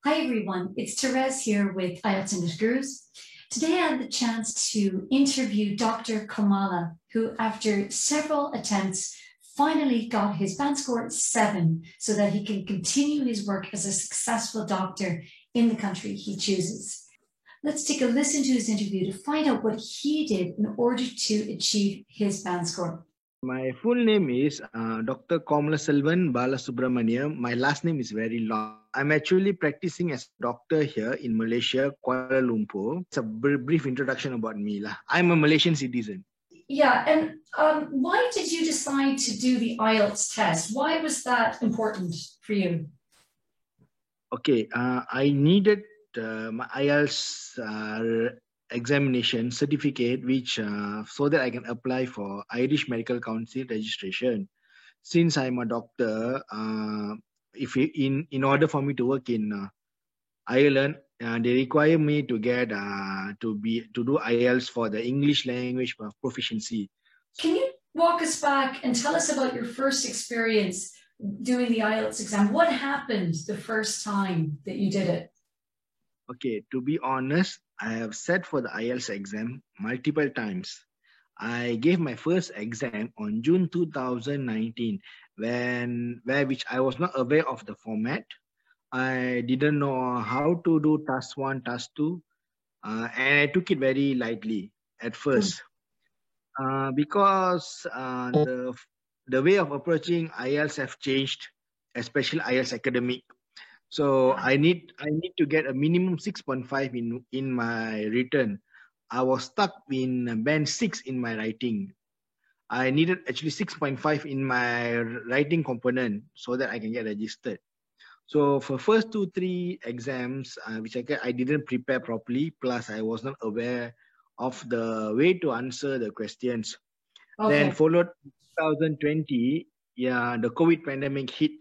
Hi everyone, it's Therese here with IELTS English Gurus. Today I had the chance to interview Dr. Kamala, who after several attempts finally got his band score 7 so that he can continue his work as a successful doctor in the country he chooses. Let's take a listen to his interview to find out what he did in order to achieve his band score. My full name is Dr. Komalaselvan Balasubramaniam. My last name is very long. I'm actually practicing as a doctor here in Malaysia, Kuala Lumpur. It's a brief introduction about me. I'm a Malaysian citizen. Yeah, and why did you decide to do the IELTS test? Why was that important for you? Okay, I needed my IELTS examination certificate, which so that I can apply for Irish Medical Council registration. Since I'm a doctor, in order for me to work in Ireland, they require me to get to do IELTS for the English language proficiency. Can you walk us back and tell us about your first experience doing the IELTS exam? What happened the first time that you did it? Okay, to be honest, I have sat for the IELTS exam multiple times. I gave my first exam on June 2019, which I was not aware of the format. I didn't know how to do task 1, task 2, and I took it very lightly at first. Because the way of approaching IELTS have changed, especially IELTS academic. So I need to get a minimum 6.5 in my written. I was stuck in band 6 in my writing. I needed actually 6.5 in my writing component so that I can get registered. So for first 2-3 exams, which I didn't prepare properly, plus I was not aware of the way to answer the questions. Okay. Then followed 2020, the COVID pandemic hit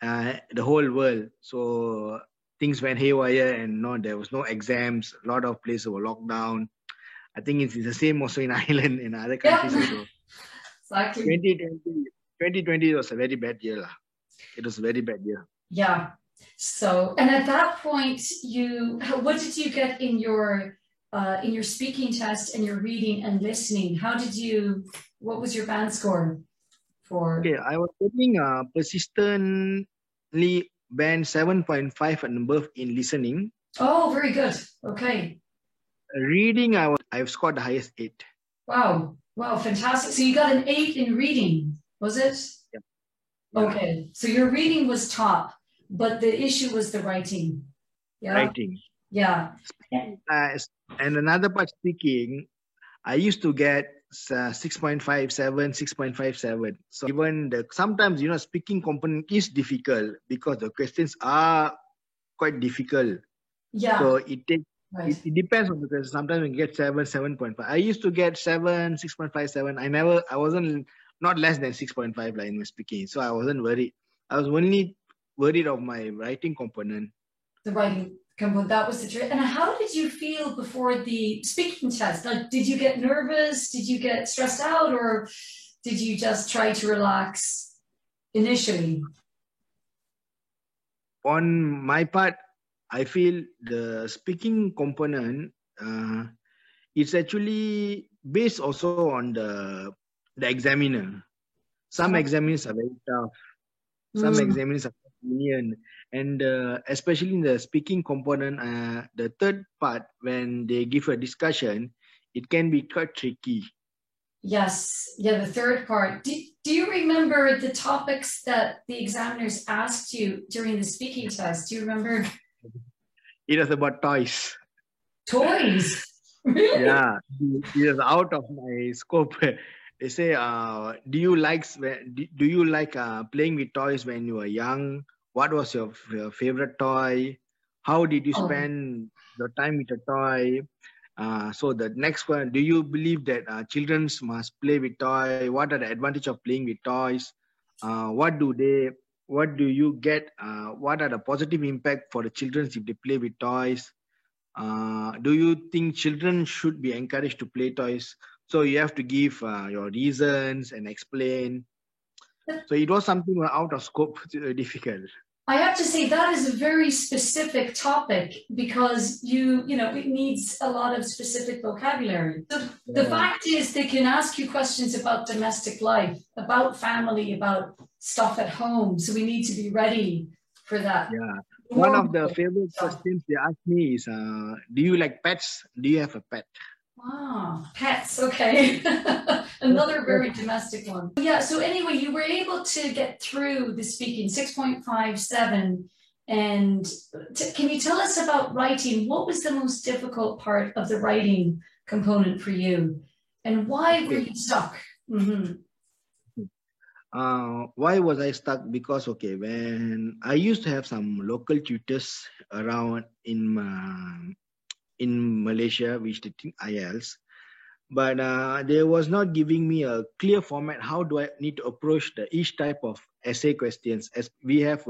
the whole world. So things went haywire and there was no exams. A lot of places were locked down. I think it's the same also in Ireland and other countries also. Exactly. 2020 was a very bad year. It was a very bad year. Yeah. So, and at that point, what did you get in your speaking test and your reading and listening? What was your band score for? Okay, I was getting persistently band 7.5 and above in listening. Oh, very good. Okay. Reading, I've scored the highest 8. Wow. Wow, fantastic. So you got an 8 in reading, was it? Yeah. Okay. So your reading was top, but the issue was the writing. Yeah. Writing. Yeah. And another part, speaking, I used to get 6.57, 6.57. So even sometimes, speaking component is difficult because the questions are quite difficult. Yeah. So it takes, it depends on the question. Sometimes we get 7, 7.5. I used to get 7, 6.57. I wasn't not less than 6.5 like in my speaking. So I wasn't worried. I was only worried of my writing component. The writing component, that was the trick. And how did you feel before the speaking test? Like, did you get nervous? Did you get stressed out? Or did you just try to relax initially? On my part, I feel the speaking component, it's actually based also on the examiner. Some examiners are very tough. Some examiners are lenient. And especially in the speaking component, the third part, when they give a discussion, it can be quite tricky. Yes. Yeah, the third part. Do you remember the topics that the examiners asked you during the speaking test? Do you remember? It was about toys. Toys? Really? Yeah, it was out of my scope. They say, do you like playing with toys when you were young? What was your favorite toy? How did you spend your time with a toy? So the next one, do you believe that children must play with toys? What are the advantages of playing with toys? What do you get? What are the positive impact for the children if they play with toys? Do you think children should be encouraged to play toys? So you have to give your reasons and explain. So it was something out of scope, difficult. I have to say that is a very specific topic because it needs a lot of specific vocabulary. So the Yeah, fact is they can ask you questions about domestic life, about family, about stuff at home. So we need to be ready for that. yeah. One of the Normal favorite stuff. questions they ask me is, do you like pets? Do you have a pet? Ah, pets, okay. Another very domestic one. Yeah, so anyway, you were able to get through the speaking 6.57. And can you tell us about writing? What was the most difficult part of the writing component for you? And why were Okay. you stuck? Mm-hmm. Why was I stuck? Because okay, when I used to have some local tutors around in Malaysia, which they think IELTS, but they was not giving me a clear format. How do I need to approach each type of essay questions? As we have,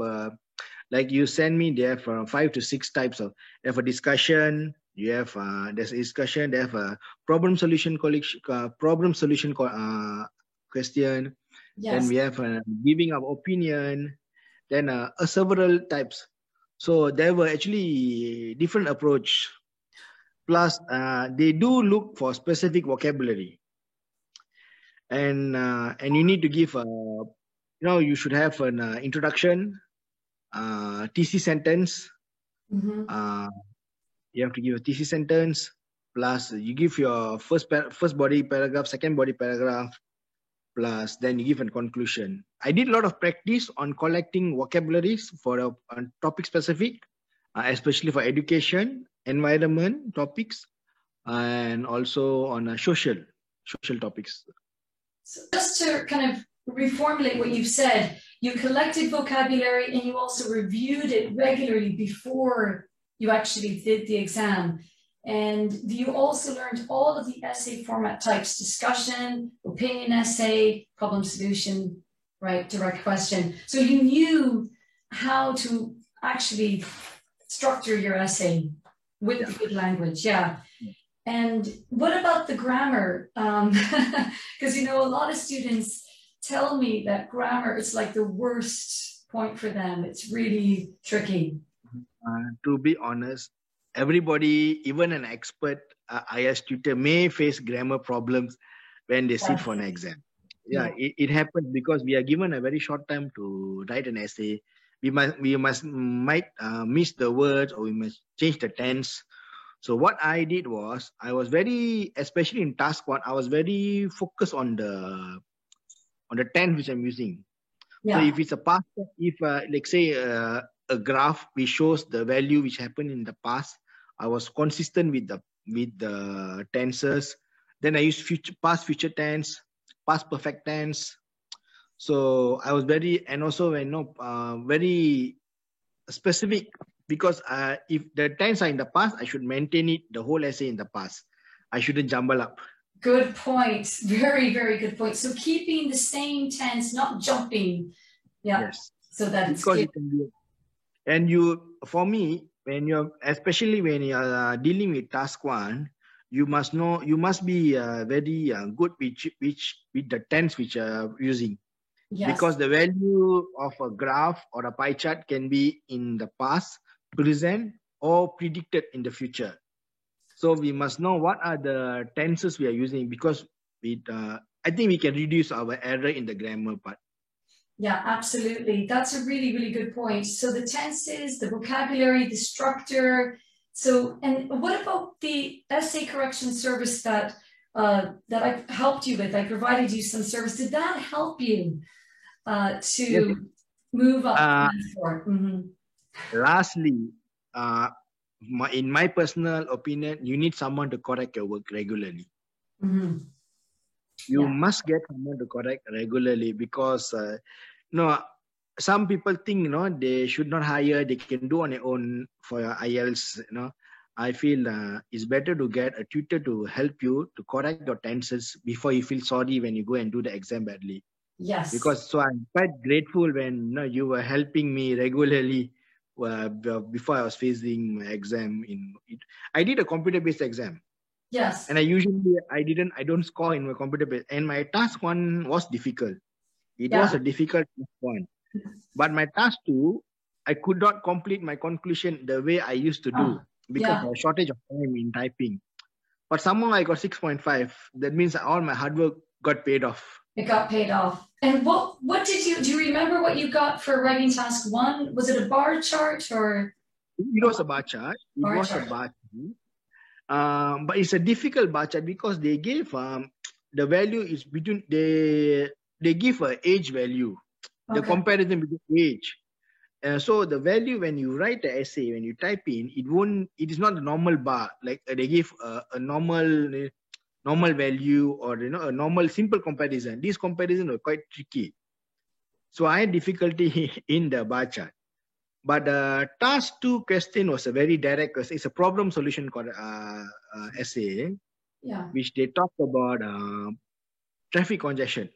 like you send me, they have 5 to 6 types of. They have a discussion. You have there's a discussion. They have a problem solution question. Then Yes. we have giving our opinion. Then several types. So there were actually different approach. Plus, they do look for specific vocabulary, and you need to give you should have an introduction, TC sentence. Mm-hmm. Uh, you have to give a TC sentence. Plus, you give your first body paragraph, second body paragraph. Plus, then you give a conclusion. I did a lot of practice on collecting vocabularies for a topic specific, especially for education, environment topics, and also on social topics. So just to kind of reformulate what you've said, you collected vocabulary and you also reviewed it regularly before you actually did the exam. And you also learned all of the essay format types: discussion, opinion essay, problem solution, right, direct question. So you knew how to actually structure your essay with Yeah. good language. Yeah. And what about the grammar? Because a lot of students tell me that grammar is like the worst point for them. It's really tricky. To be honest, everybody, even an expert IS tutor, may face grammar problems when they sit Yes. for an exam. Yeah, Yeah. it happens because we are given a very short time to write an essay. We might miss the words, or we must change the tense. So what I did was, I was very, especially in task one, I was very focused on the tense which I'm using. So Yeah. if it's a past, if like say a graph which shows the value which happened in the past, I was consistent with the tenses. Then I used past future tense, past perfect tense. So I was very, and also very specific, because if the tense are in the past, I should maintain it the whole essay in the past. I shouldn't jumble up. Good point. Very, very good point. So keeping the same tense, not jumping. Yeah. Yes, So that it's because clear. it can be. And for me, especially when you're dealing with task one, you must be very good with the tense which you're using, because Yes. the value of a graph or a pie chart can be in the past, present, or predicted in the future. So we must know what are the tenses we are using, because I think we can reduce our error in the grammar part. Yeah, absolutely. That's a really, really good point. So the tenses, the vocabulary, the structure. So, and what about the essay correction service that I helped you with? I provided you some service. Did that help you Yes. to move up Uh, the score? Mm-hmm. Lastly, in my personal opinion, you need someone to correct your work regularly. Mm-hmm. You Yeah. must get someone to correct regularly, because some people think they should not hire, they can do on their own for your IELTS. I feel it's better to get a tutor to help you to correct your tenses before you feel sorry when you go and do the exam badly. Yes. Because so I'm quite grateful when you were helping me regularly before I was facing my exam. I did a computer-based exam. Yes. And I don't score in my computer based, and my task one was difficult. It was Yeah. a difficult one. But my task two, I could not complete my conclusion the way I used to do because of a shortage of time in typing. But somehow I got 6.5. That means all my hard work got paid off. It got paid off. And what do you remember what you got for writing task 1? Was it a bar chart or? It was a bar chart. A bar chart. But it's a difficult bar chart because they gave the value is between they give a age value, the comparison between age. So the value when you write the essay, when you type in, it is not a normal bar. Like they give a normal value or a normal simple comparison. These comparisons were quite tricky. So I had difficulty in the bar chart. But task 2 question was a very direct question. It's a problem solution essay, which they talked about traffic congestion.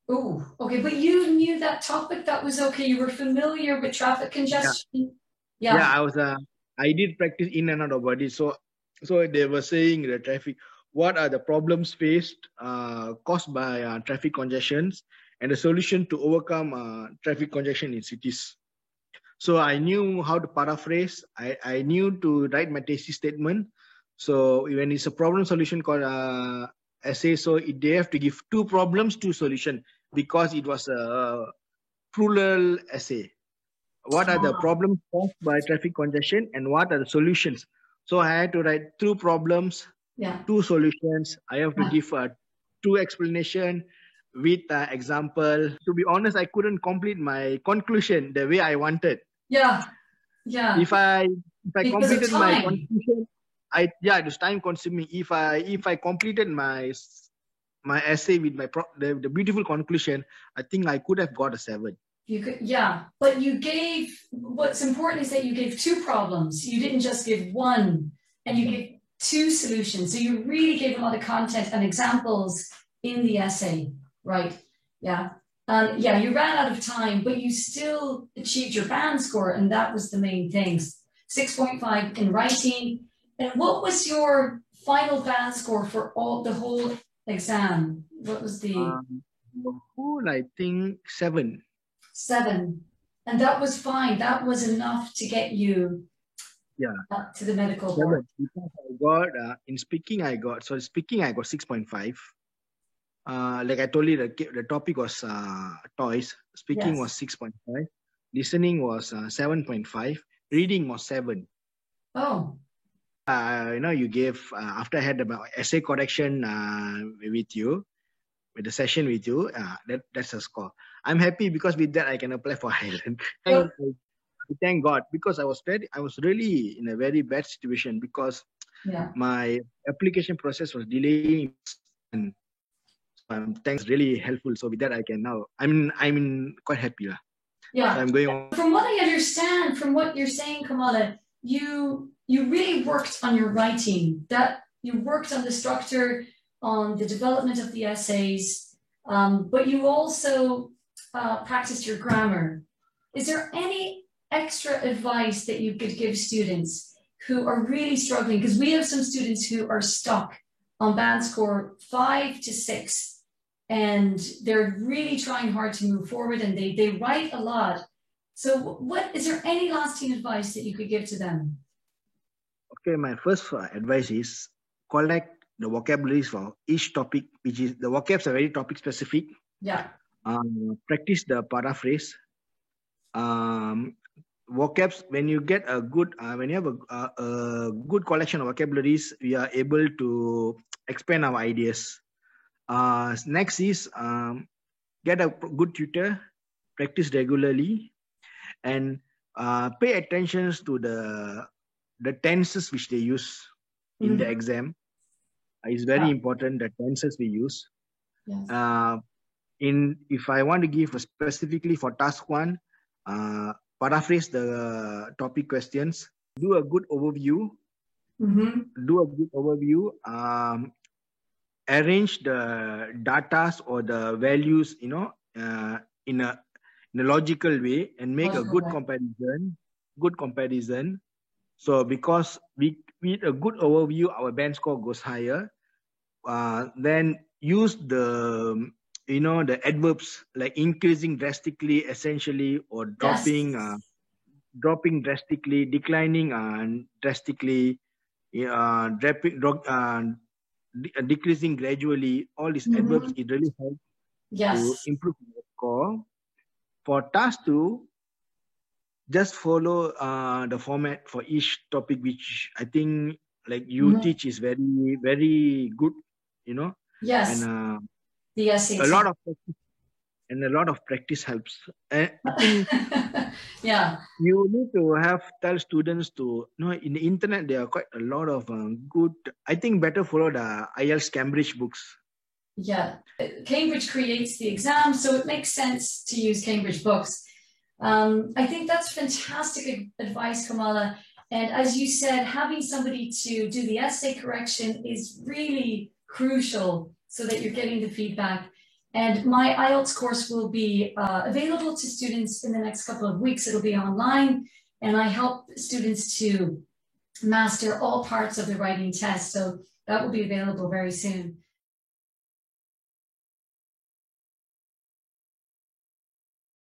Oh, okay. But you knew that topic. That was okay. You were familiar with traffic congestion. Yeah, I did practice in and out of body. So they were saying the traffic. What are the problems faced caused by traffic congestions and the solution to overcome traffic congestion in cities? So I knew how to paraphrase. I knew to write my thesis statement. So when it's a problem solution essay, so they have to give 2 problems, 2 solutions because it was a plural essay. What are the problems caused by traffic congestion and what are the solutions? So I had to write 2 problems, 2 solutions. I have to give 2 explanation with example. To be honest, I couldn't complete my conclusion the way I wanted. Yeah. If I completed my conclusion, it was time consuming. If I completed my essay with the beautiful conclusion, I think I could have got a 7. You could, but you gave. What's important is that you gave 2 problems. You didn't just give 1, and you gave 2 solutions. So you really gave a lot of content and examples in the essay, right? Yeah. You ran out of time, but you still achieved your band score, and that was the main thing. 6.5 in writing. And what was your final band score for the whole exam? What was the whole? I think 7. 7, and that was fine. That was enough to get you to the medical board. Because I got in speaking, I got 6.5. Like I told you, the topic was toys. Speaking was 6.5. Listening was 7.5. Reading was 7. Oh. You gave after I had the essay correction with the session with you. That's a score. I'm happy because with that I can apply for Highland. Thank God, because I was really in a very bad situation because my application process was delaying. And thanks, really helpful. So with that I can now I'm quite happy. Yeah. So I'm going on. From what I understand, from what you're saying, Kamala, you really worked on your writing. That you worked on the structure, on the development of the essays, but you also practiced your grammar. Is there any extra advice that you could give students who are really struggling? Because we have some students who are stuck on band score 5 to 6, and they're really trying hard to move forward, and they write a lot. So is there any lasting advice that you could give to them? Okay, my first advice is collect the vocabularies for each topic, which is the vocabs are very topic specific. Yeah. Practice the paraphrase. Vocabs, when you get a good, when you have a good collection of vocabularies, we are able to expand our ideas. Next is get a good tutor, practice regularly, and pay attention to the tenses which they use in the exam. It's very important, the tenses we use. Yes. If I want to give specifically for task 1, paraphrase the topic questions, do a good overview, arrange the datas or the values, in a logical way, and make a good comparison. So because with a good overview, our band score goes higher. Then use the the adverbs like increasing drastically, essentially, or Yes. dropping drastically, declining drastically, decreasing gradually. All these adverbs, it really helps to Yes. improve your score. For task 2, just follow the format for each topic, which I think like you teach is very, very good, Yes. and The SAT. a lot of practice helps. I think Yeah. you need to tell students to in the internet there are quite a lot of good. I think better follow the IELTS Cambridge books. Yeah, Cambridge creates the exam, so it makes sense to use Cambridge books. I think that's fantastic advice, Kamala. And as you said, having somebody to do the essay correction is really crucial so that you're getting the feedback. And my IELTS course will be available to students in the next couple of weeks. It'll be online, and I help students to master all parts of the writing test. So that will be available very soon.